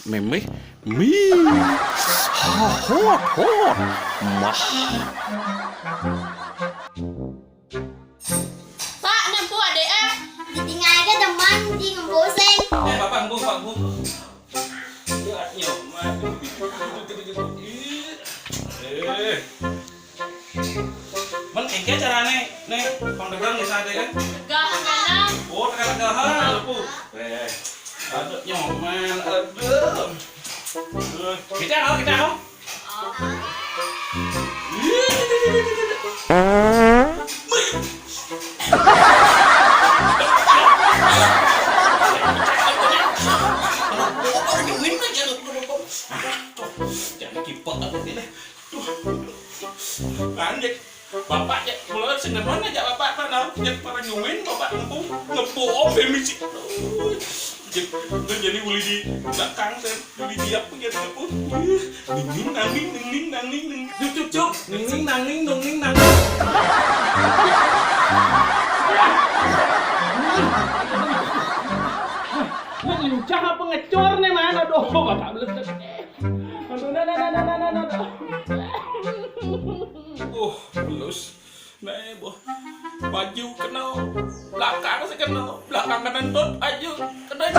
Memeh, mi, hot, mah. Pak, nampu adek ah. Ditinggal ke teman di ngemboseng. Bapak bu. Ya, nyoman. Men engke carane nih pangdegan misalnya kan. Gak kanan. Oh, tekan-tekan bu. Aduh nyoman, aduh. Kita mau. Jangan kipot aku ini. Anjek. Bapak ya, mulai seneman aja bapak tanah. Jangan para nyumin bapak ngepu misi. Jadi uli di belakang dan uli di apa gitu apa? Ningning nangning. Cuk. Ningning nangning. Lincah apa ngecor nih mana doh bapak belum aduh nah. Lulus. Nah, boh. Baju kenal, belakang saya kenal, belakang kanan tot, aju kenal.